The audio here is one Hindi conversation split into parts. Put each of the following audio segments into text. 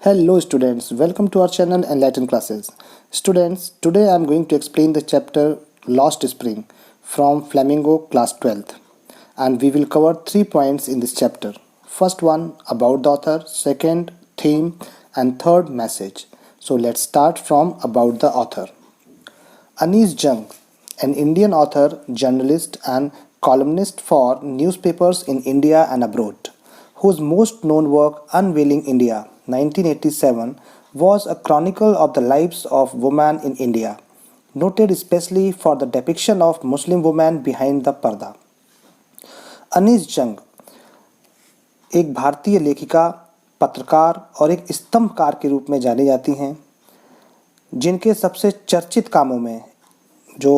Hello students, welcome to our channel Enlighten Classes. Students, today I am going to explain the chapter Lost Spring from Flamingo class 12th, and we will cover 3 points in this chapter. First one about the author, second theme, and third message. So let's start from about the author. Anees Jung, an Indian author, journalist and columnist for newspapers in India and abroad, whose most known work Unveiling India 1987 was a chronicle of the lives of women in India, noted especially for the depiction of Muslim women behind the पर्दा. अनीस जंग एक भारतीय लेखिका, पत्रकार और एक स्तंभकार के रूप में जानी जाती हैं, जिनके सबसे चर्चित कामों में जो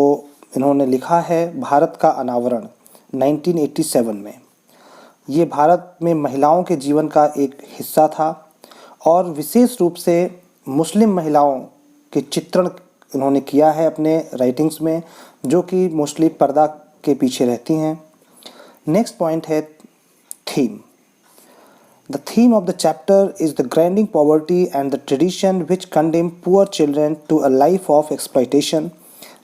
इन्होंने लिखा है भारत का अनावरण 1987 में, ये भारत में महिलाओं के जीवन का एक हिस्सा था और विशेष रूप से मुस्लिम महिलाओं के चित्रण इन्होंने किया है अपने राइटिंग्स में, जो कि मोस्टली पर्दा के पीछे रहती हैं. नेक्स्ट पॉइंट है theme. The theme of the chapter is the grinding poverty and the tradition which condemn poor children to a life of exploitation.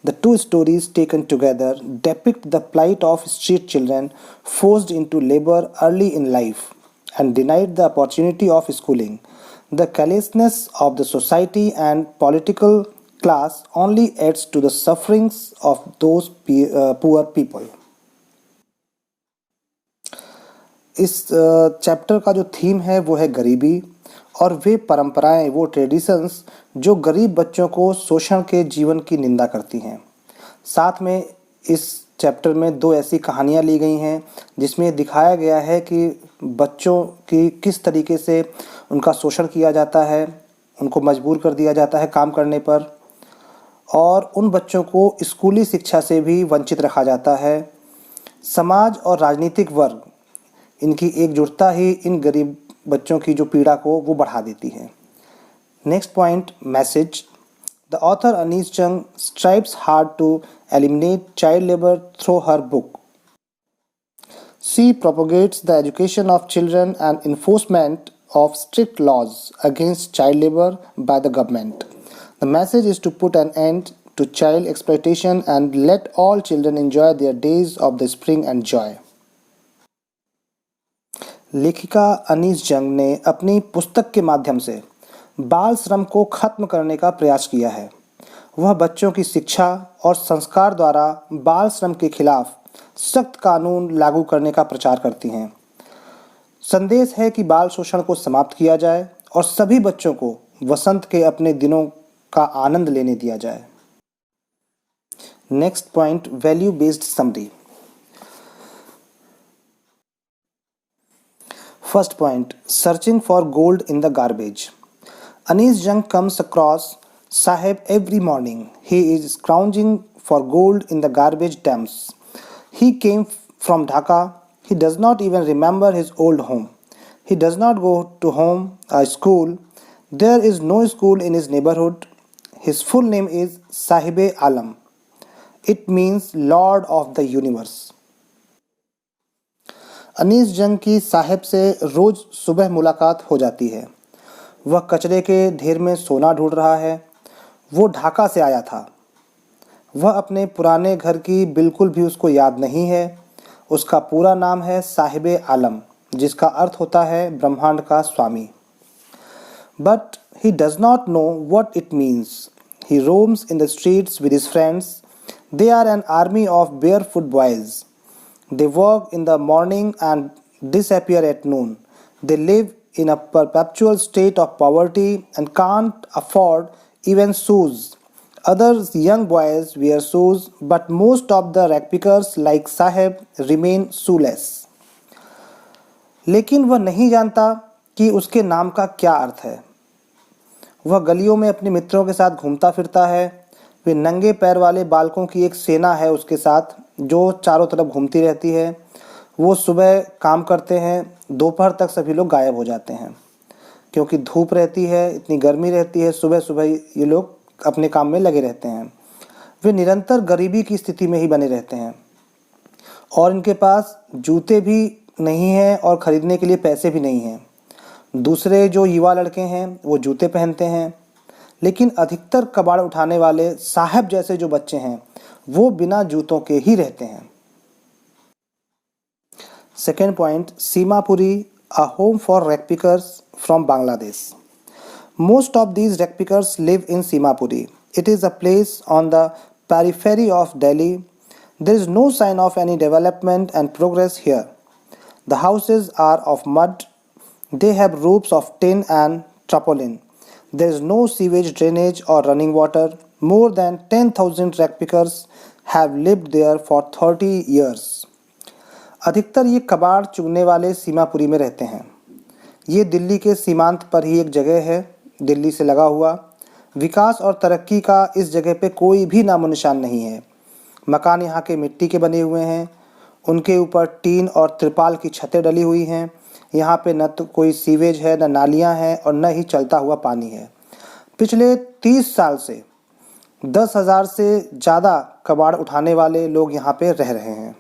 The two stories taken together depict the plight of street children forced into labor early in life and denied the opportunity of schooling. The callousness of the society and political class only adds to the sufferings of those poor people. इस चैप्टर का जो थीम है वो है गरीबी और वे परंपराएं, वो ट्रेडिशंस जो गरीब बच्चों को शोषण के जीवन की निंदा करती हैं. साथ में इस चैप्टर में 2 ऐसी कहानियां ली गई हैं जिसमें दिखाया गया है कि बच्चों की किस तरीके से उनका शोषण किया जाता है, उनको मजबूर कर दिया जाता है काम करने पर, और उन बच्चों को स्कूली शिक्षा से भी वंचित रखा जाता है. समाज और राजनीतिक वर्ग इनकी एकजुटता ही इन गरीब बच्चों की जो पीड़ा को वो बढ़ा देती है. Next point message. The author Anees Jung strives hard to eliminate child labour through her book. She propagates the education of children and enforcement of strict laws against child labour by the government. The message is to put an end to child exploitation and let all children enjoy their days of the spring and joy. लेखिका अनीस जंग ने अपनी पुस्तक के माध्यम से बाल श्रम को खत्म करने का प्रयास किया है. वह बच्चों की शिक्षा और संस्कार द्वारा बाल श्रम के खिलाफ सख्त कानून लागू करने का प्रचार करती हैं. संदेश है कि बाल शोषण को समाप्त किया जाए और सभी बच्चों को वसंत के अपने दिनों का आनंद लेने दिया जाए. Next point value based summary. First point, searching for gold in the garbage. Anees Jung comes across Sahib every morning. He is scrounging for gold in the garbage dumps. He came from Dhaka. He does not even remember his old home. He does not go to a school. There is no school in his neighborhood. His full name is Sahibe Alam. It means Lord of the Universe. Anees Jung की साहिब से रोज़ सुबह मुलाकात हो जाती है. वह कचरे के ढेर में सोना ढूंढ रहा है. वो ढाका से आया था. वह अपने पुराने घर की बिल्कुल भी उसको याद नहीं है. उसका पूरा नाम है साहिबे आलम, जिसका अर्थ होता है ब्रह्मांड का स्वामी. But he does not know what it means. He roams in the streets with his friends. They are an army of barefoot boys. They work in the morning and disappear at noon. They live in a perpetual state of poverty and can't afford even shoes. Other young boys wear shoes, but most of the ragpickers like Sahib remain shoeless. लेकिन वह नहीं जानता कि उसके नाम का क्या अर्थ है. वह गलियों में अपने मित्रों के साथ घूमता फिरता है. वे नंगे पैर वाले बालकों की एक सेना है उसके साथ, जो चारों तरफ घूमती रहती है. वो सुबह काम करते हैं, दोपहर तक सभी लोग गायब हो जाते हैं क्योंकि धूप रहती है, इतनी गर्मी रहती है. सुबह सुबह ये लोग अपने काम में लगे रहते हैं. वे निरंतर गरीबी की स्थिति में ही बने रहते हैं और इनके पास जूते भी नहीं हैं और ख़रीदने के लिए पैसे भी नहीं हैं. दूसरे जो युवा लड़के हैं वो जूते पहनते हैं, लेकिन अधिकतर कबाड़ उठाने वाले साहब जैसे जो बच्चे हैं वो बिना जूतों के ही रहते हैं। Second point, Seemapuri, a home for rag pickers from Bangladesh. Most of these rag pickers live in Simapuri. It is a place on the periphery of Delhi. There is no sign of any development and progress here. The houses are of mud. They have roofs of tin and tarpaulin. There is no sewage drainage or running water. More than 10,000 rag pickers have lived there for 30 years. अधिकतर ये कबाड़ चुगने वाले सीमापुरी में रहते हैं। ये दिल्ली के सीमांत पर ही एक जगह है, दिल्ली से लगा हुआ। विकास और तरक्की का इस जगह पे कोई भी नामो निशान नहीं है। मकान यहाँ के मिट्टी के बने हुए हैं, उनके ऊपर टीन और त्रिपाल की छतें डली हुई हैं। यहाँ पे न तो कोई सीवेज है, न नालियाँ हैं और न ही चलता हुआ पानी है। पिछले 30 साल से 10,000 से ज़्यादा कबाड़ उठाने वाले लोग यहाँ पे रह रहे हैं।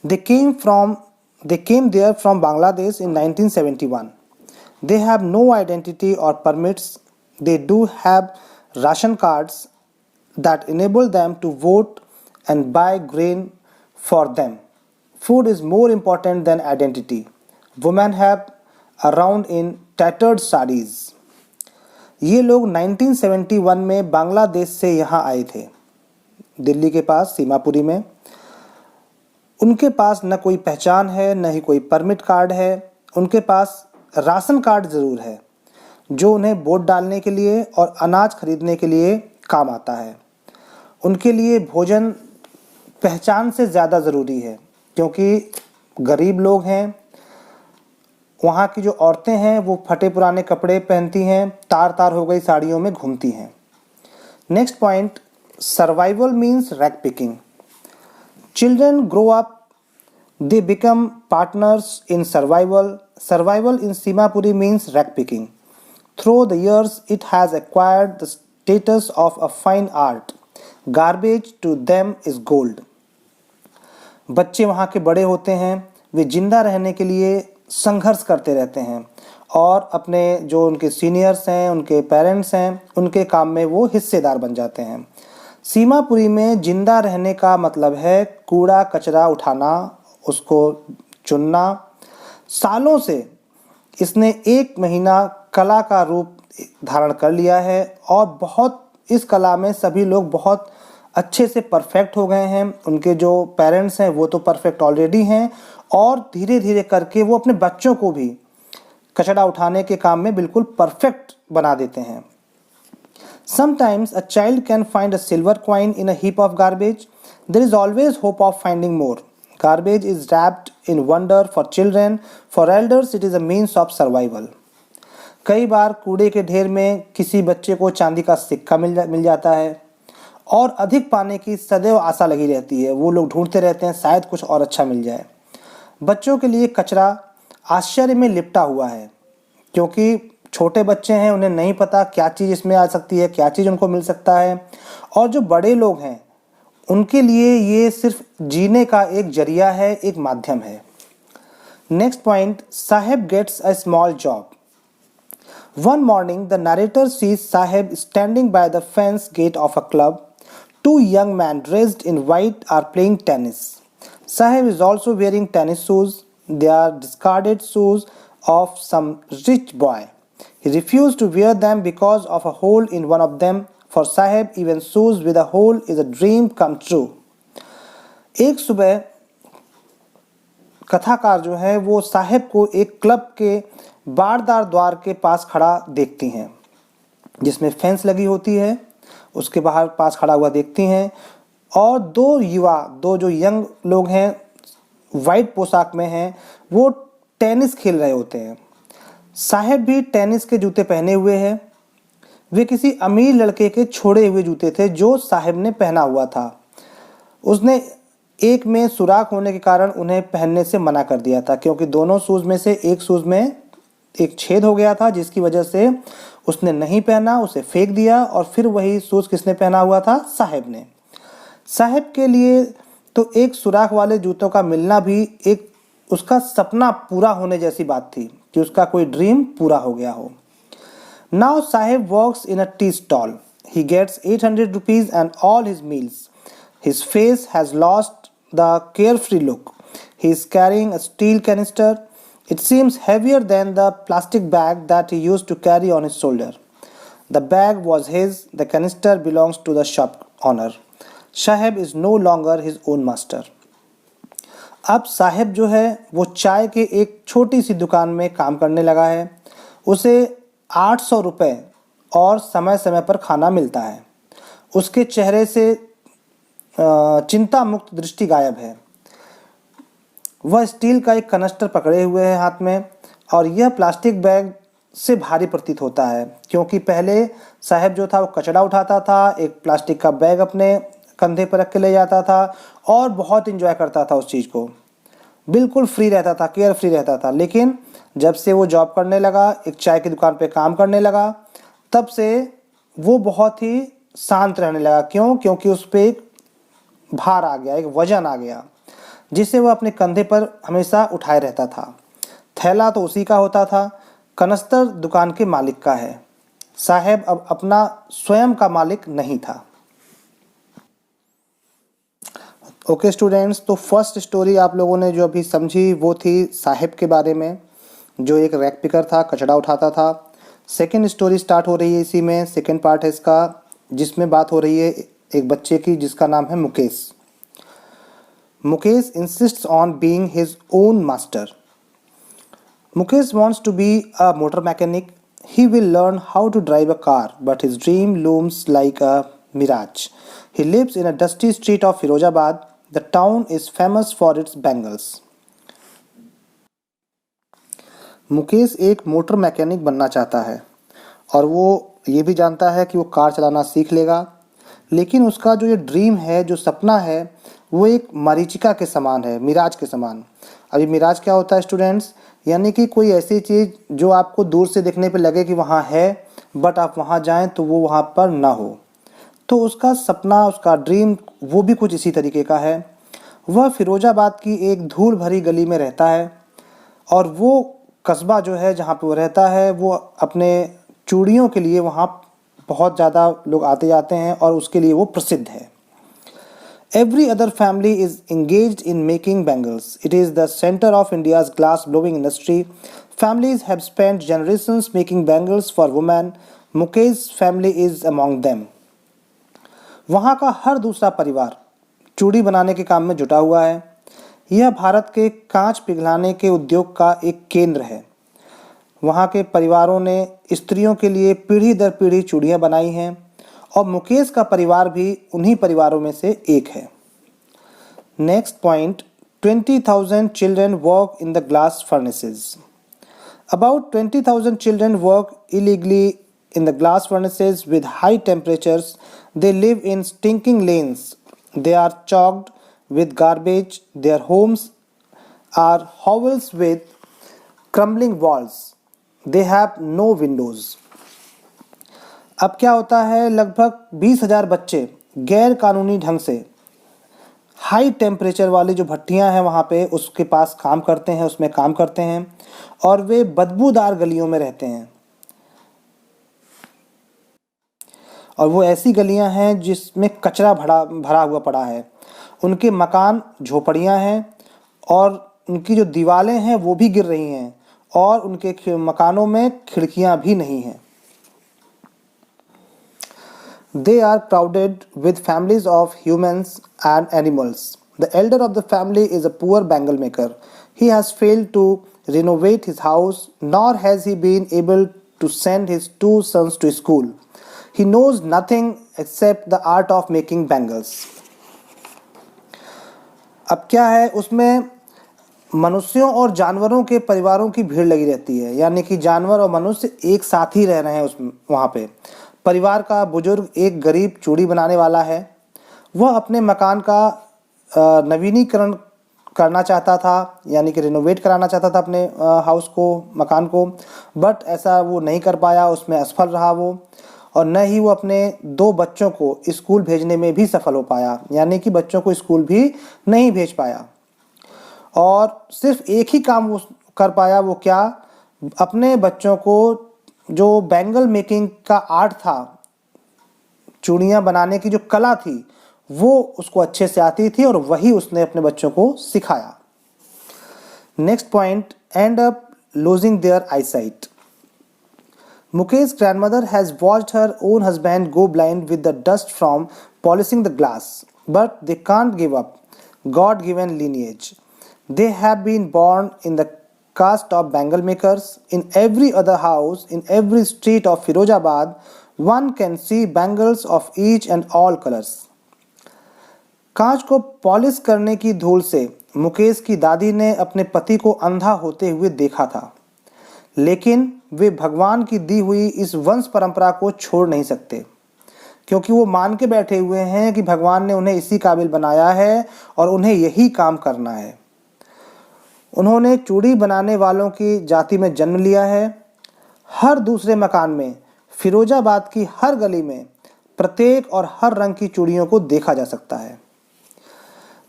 They came there from Bangladesh in 1971. They have no identity or permits. They do have ration cards that enable them to vote and buy grain for them. Food is more important than identity. Women have around in tattered sarees. ये लोग 1971 में बांग्लादेश से यहाँ आए थे, दिल्ली के पास सीमापुरी में। उनके पास न कोई पहचान है, न ही कोई परमिट कार्ड है। उनके पास राशन कार्ड ज़रूर है जो उन्हें वोट डालने के लिए और अनाज खरीदने के लिए काम आता है। उनके लिए भोजन पहचान से ज़्यादा ज़रूरी है, क्योंकि गरीब लोग हैं। वहाँ की जो औरतें हैं वो फटे पुराने कपड़े पहनती हैं, तार तार हो गई साड़ियों में घूमती हैं। Next point, survival means rag picking. Children grow up, they become partners in survival. Survival in Simapuri means rag picking. Through the years, it has acquired the status of a fine art. Garbage to them is gold. बच्चे वहाँ के बड़े होते हैं, वे जिंदा रहने के लिए संघर्ष करते रहते हैं और अपने जो उनके सीनियर्स हैं, उनके पेरेंट्स हैं, उनके काम में वो हिस्सेदार बन जाते हैं। सीमापुरी में जिंदा रहने का मतलब है कूड़ा कचरा उठाना, उसको चुनना। सालों से इसने 1 महीना कला का रूप धारण कर लिया है और बहुत इस कला में सभी लोग बहुत अच्छे से परफेक्ट हो गए हैं। उनके जो पेरेंट्स हैं वो तो परफेक्ट ऑलरेडी हैं और धीरे धीरे करके वो अपने बच्चों को भी कचरा उठाने के काम में बिल्कुल परफेक्ट बना देते हैं। Sometimes a child can find a silver coin in a heap of garbage. There is always hope of finding more. Garbage is wrapped in wonder for children. For elders, it is a means of survival. कई बार कूड़े के ढेर में किसी बच्चे को चांदी का सिक्का मिल जाता है और अधिक पाने की सदैव आशा लगी रहती है। वो लोग ढूंढते रहते हैं शायद कुछ और अच्छा मिल जाए। बच्चों के लिए कचरा आश्चर्य में लिपटा हुआ है, क्योंकि छोटे बच्चे हैं, उन्हें नहीं पता क्या चीज़ इसमें आ सकती है, क्या चीज़ उनको मिल सकता है। और जो बड़े लोग हैं उनके लिए ये सिर्फ जीने का एक जरिया है, एक माध्यम है। Next point, Saheb gets a small job. One morning the narrator sees Saheb standing by the fence gate of a club. 2 young men dressed in white are playing tennis. Sahib is also wearing tennis shoes. They are discarded shoes of some rich boy. He refused to wear them because of a hole in one of them. For Sahib, even shoes with a hole is a dream come true. एक सुबह कथाकार जो है वो साहिब को एक क्लब के बारदार द्वार के पास खड़ा देखती हैं, जिसमें फेंस लगी होती है। उसके बाहर पास खड़ा हुआ देखती हैं और 2 जो यंग लोग हैं वाइट पोशाक में हैं, वो टेनिस खेल रहे होते हैं। साहिब भी टेनिस के जूते पहने हुए हैं। वे किसी अमीर लड़के के छोड़े हुए जूते थे जो साहिब ने पहना हुआ था। उसने एक में सुराख होने के कारण उन्हें पहनने से मना कर दिया था, क्योंकि दोनों शूज़ में से एक शूज़ में एक छेद हो गया था, जिसकी वजह से उसने नहीं पहना, उसे फेंक दिया। और फिर वही शूज़ किसने पहना हुआ था? साहिब ने। साहिब के लिए तो एक सुराख वाले जूतों का मिलना भी एक उसका सपना पूरा होने जैसी बात थी, कि उसका कोई ड्रीम पूरा हो गया हो। Now Saheb works in a tea stall. He gets 800 rupees and all his meals. His face has lost the carefree look. He is carrying a steel canister. It seems heavier than the plastic bag that he used to carry on his shoulder. The bag was his, the canister belongs to the shop owner. Sahib is no longer his own master. अब साहेब जो है वो चाय के एक छोटी सी दुकान में काम करने लगा है। उसे 800 रुपये और समय समय पर खाना मिलता है। उसके चेहरे से चिंता मुक्त दृष्टि गायब है। वह स्टील का एक कनस्टर पकड़े हुए है हाथ में और यह प्लास्टिक बैग से भारी प्रतीत होता है, क्योंकि पहले साहब जो था वो कचरा उठाता था, एक प्लास्टिक का बैग अपने कंधे पर रख के ले जाता था और बहुत इंजॉय करता था उस चीज़ को, बिल्कुल फ्री रहता था, केयर फ्री रहता था। लेकिन जब से वो जॉब करने लगा, एक चाय की दुकान पे काम करने लगा, तब से वो बहुत ही शांत रहने लगा। क्यों? क्योंकि उस पर एक भार आ गया, एक वजन आ गया, जिसे वह अपने कंधे पर हमेशा उठाए रहता था। थैला तो उसी का होता था, कनस्तर दुकान के मालिक का है। साहेब अब अपना स्वयं का मालिक नहीं था। ओके स्टूडेंट्स, तो फर्स्ट स्टोरी आप लोगों ने जो अभी समझी वो थी साहेब के बारे में, जो एक रैक पिकर था, कचरा उठाता था। सेकेंड स्टोरी स्टार्ट हो रही है इसी में, सेकेंड पार्ट है इसका, जिसमें बात हो रही है एक बच्चे की जिसका नाम है Mukesh. Mukesh insists on being his own master. Mukesh wants to be a motor mechanic. He will learn how to drive a car, but his dream looms like a mirage. He lives in a dusty street of Firozabad. The town is famous for its bangles. Mukesh एक मोटर मैकेनिक बनना चाहता है और वो ये भी जानता है कि वो कार चलाना सीख लेगा, लेकिन उसका जो ये ड्रीम है, जो सपना है, वो एक मरीचिका के समान है, मिराज के समान। अभी मिराज क्या होता है स्टूडेंट्स? यानी कि कोई ऐसी चीज़ जो आपको दूर से देखने पे लगे कि वहाँ है, बट आप वहाँ जाएं तो वो वहाँ पर ना हो। तो उसका सपना, उसका ड्रीम वो भी कुछ इसी तरीके का है। वह फिरोजाबाद की एक धूल भरी गली में रहता है और वो कस्बा जो है जहाँ पे वो रहता है, वो अपने चूड़ियों के लिए वहाँ बहुत ज़्यादा लोग आते जाते हैं और उसके लिए वो प्रसिद्ध है। Every other family is engaged in making bangles. It is the center of India's glass blowing industry. Families have spent generations making bangles for women. Mukesh's family is among them. वहाँ का हर दूसरा परिवार चूड़ी बनाने के काम में जुटा हुआ है। यह भारत के कांच पिघलाने के उद्योग का एक केंद्र है। वहाँ के परिवारों ने स्त्रियों के लिए पीढ़ी दर पीढ़ी चूड़ियाँ बनाई हैं और मुकेश का परिवार भी उन्हीं परिवारों में से एक है। Next point, 20,000 children work in the glass furnaces. About 20,000 children work illegally in the glass furnaces with high temperatures. They live in stinking lanes. They are choked with garbage. Their homes are hovels with crumbling walls. They have no windows. अब क्या होता है, लगभग 20,000 बच्चे गैर कानूनी ढंग से हाई टेम्परेचर वाली जो भट्टियां हैं वहाँ पे उसके पास काम करते हैं, उसमें काम करते हैं और वे बदबूदार गलियों में रहते हैं। और वो ऐसी गलियां हैं जिसमें कचरा भरा हुआ पड़ा है। उनके मकान झोपड़ियां हैं और उनकी जो दीवारें हैं वो भी गिर रही हैं और उनके मकानों में खिड़कियां भी नहीं हैं। They are crowded with families of humans and animals. The elder of the family is a poor bangle maker. He has failed to renovate his house, nor has he been able to send his 2 sons to school. He knows nothing except the art of making bangles. अब क्या है, उसमें मनुष्यों और जानवरों के परिवारों की भीड़ लगी रहती है, यानी कि जानवर और मनुष्य एक साथ ही रह रहे हैं वहाँ पे। परिवार का बुजुर्ग एक गरीब चूड़ी बनाने वाला है। वह अपने मकान का नवीनीकरण करना चाहता था, यानी कि रिनोवेट कराना चाहता था अपने हाउस को, मकान को, बट ऐसा वो नहीं कर पाया, उसमें असफल रहा वो। और न ही वो अपने 2 बच्चों को स्कूल भेजने में भी सफल हो पाया, यानी कि बच्चों को स्कूल भी नहीं भेज पाया। और सिर्फ एक ही काम वो कर पाया, वो क्या, अपने बच्चों को जो बैंगल मेकिंग का आर्ट था, चूड़ियाँ बनाने की जो कला थी, वो उसको अच्छे से आती थी और वही उसने अपने बच्चों को सिखाया। Next point, and up losing their eyesight. Mukesh's grandmother has watched her own husband go blind with the dust from polishing the glass, but they can't give up God given lineage. They have been born in the caste of bangle makers. In every other house, in every street of Firozabad, one can see bangles of each and all colors. कांच को पॉलिश करने की धूल से मुकेश की दादी ने अपने पति को अंधा होते हुए देखा था, लेकिन वे भगवान की दी हुई इस वंश परंपरा को छोड़ नहीं सकते, क्योंकि वो मान के बैठे हुए हैं कि भगवान ने उन्हें इसी काबिल बनाया है और उन्हें यही काम करना है। उन्होंने चूड़ी बनाने वालों की जाति में जन्म लिया है। हर दूसरे मकान में, फिरोजाबाद की हर गली में प्रत्येक और हर रंग की चूड़ियों को देखा जा सकता है।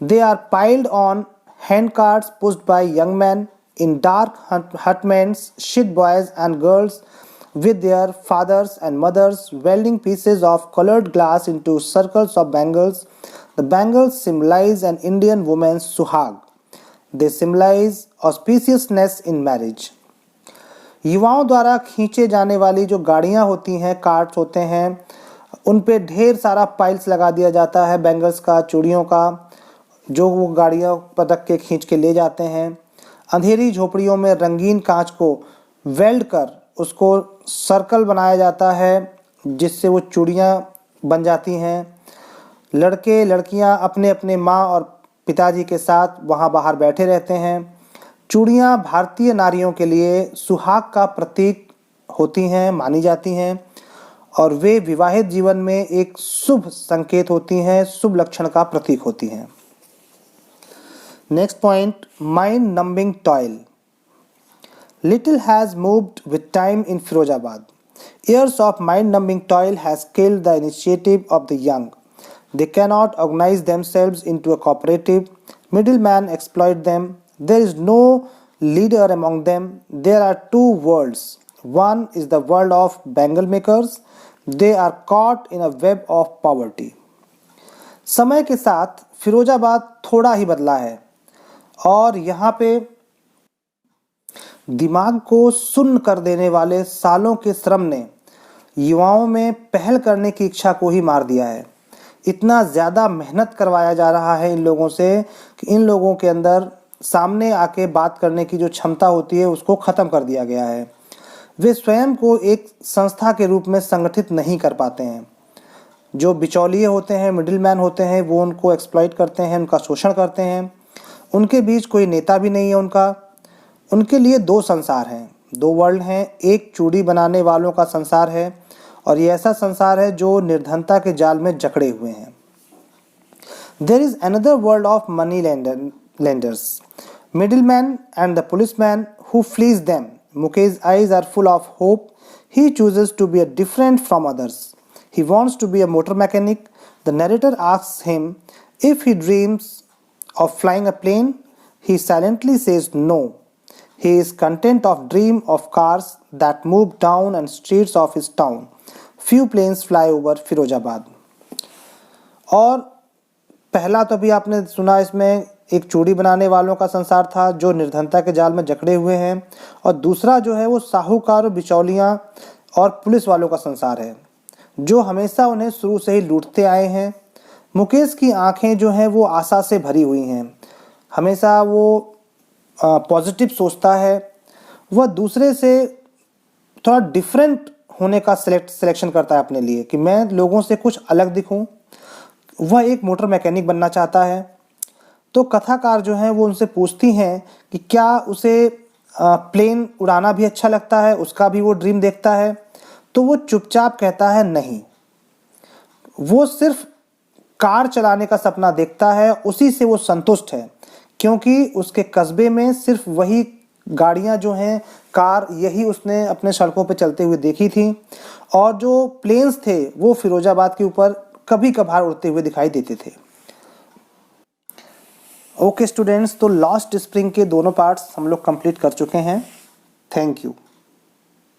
They are piled on hand carts pushed by young men in dark hutments, shit boys and girls with their fathers and mothers welding pieces of colored glass into circles of bangles. The bangles symbolize an Indian woman's suhag. They symbolize auspiciousness in marriage. युवाओं द्वारा खींचे जाने वाली जो गाड़ियाँ होती हैं, कार्ट्स होते हैं, उन पे ढेर सारा पाइल्स लगा दिया जाता है बैंगल्स का, चूड़ियों का, जो वो गाड़ियों पर रख के खींच के ले जाते हैं। अंधेरी झोपड़ियों में रंगीन कांच को वेल्ड कर उसको सर्कल बनाया जाता है, जिससे वो चूड़ियाँ बन जाती हैं। लड़के लड़कियाँ अपने अपने माँ और पिताजी के साथ वहाँ बाहर बैठे रहते हैं। चूड़ियाँ भारतीय नारियों के लिए सुहाग का प्रतीक होती हैं, मानी जाती हैं, और वे विवाहित जीवन में एक शुभ संकेत होती हैं, शुभ लक्षण का प्रतीक होती हैं। Next point, mind numbing toil. Little has moved with time in Firozabad. Years of mind numbing toil has killed the initiative of the young. They cannot organize themselves into a cooperative. Middlemen exploit them. There is no leader among them. There are two worlds. One is the world of bangle makers. They are caught in a web of poverty. समय के साथ फिरोजाबाद थोड़ा ही बदला है और यहाँ पे दिमाग को सुन्न कर देने वाले सालों के श्रम ने युवाओं में पहल करने की इच्छा को ही मार दिया है। इतना ज़्यादा मेहनत करवाया जा रहा है इन लोगों से कि इन लोगों के अंदर सामने आके बात करने की जो क्षमता होती है उसको ख़त्म कर दिया गया है। वे स्वयं को एक संस्था के रूप में संगठित नहीं कर पाते हैं। जो बिचौलिए होते हैं, मिडिलमैन होते हैं, वो उनको एक्सप्लॉइट करते हैं, उनका शोषण करते हैं। उनके बीच कोई नेता भी नहीं है उनके लिए दो संसार हैं, दो वर्ल्ड हैं। एक चूड़ी बनाने वालों का संसार है और ये ऐसा संसार है जो निर्धनता के जाल में जकड़े हुए हैं। There is another world of money lenders, middlemen and the policeman who flees them. Mukesh's eyes are full of hope. He chooses to be different from others. He wants to be a motor mechanic. The narrator asks him if he dreams of flying a plane. He silently says no. He is content of dream of cars that move down and streets of his town. Few planes fly over Firozabad. और पहला तो भी आपने सुना, इसमें एक चूड़ी बनाने वालों का संसार था जो निर्धनता के जाल में जकड़े हुए हैं, और दूसरा जो है वो साहूकार, बिचौलियाँ और पुलिस वालों का संसार है जो हमेशा उन्हें शुरू से ही लूटते आए हैं। मुकेश की आंखें जो हैं वो आशा से भरी हुई हैं। हमेशा वो पॉजिटिव सोचता है। वह दूसरे से थोड़ा डिफरेंट होने का सिलेक्शन करता है अपने लिए कि मैं लोगों से कुछ अलग दिखूं। वह एक मोटर मैकेनिक बनना चाहता है। तो कथाकार जो हैं वो उनसे पूछती हैं कि क्या उसे प्लेन उड़ाना भी अच्छा लगता है, उसका भी वो ड्रीम देखता है। तो वो चुपचाप कहता है नहीं, वो सिर्फ कार चलाने का सपना देखता है, उसी से वो संतुष्ट है, क्योंकि उसके कस्बे में सिर्फ वही गाड़ियां जो हैं, कार, यही उसने अपने सड़कों पे चलते हुए देखी थी, और जो प्लेन्स थे वो फिरोजाबाद के ऊपर कभी कभार उड़ते हुए दिखाई देते थे। ओके स्टूडेंट्स, तो लॉस्ट स्प्रिंग के दोनों पार्ट्स हम लोग कंप्लीट कर चुके हैं। Thank you.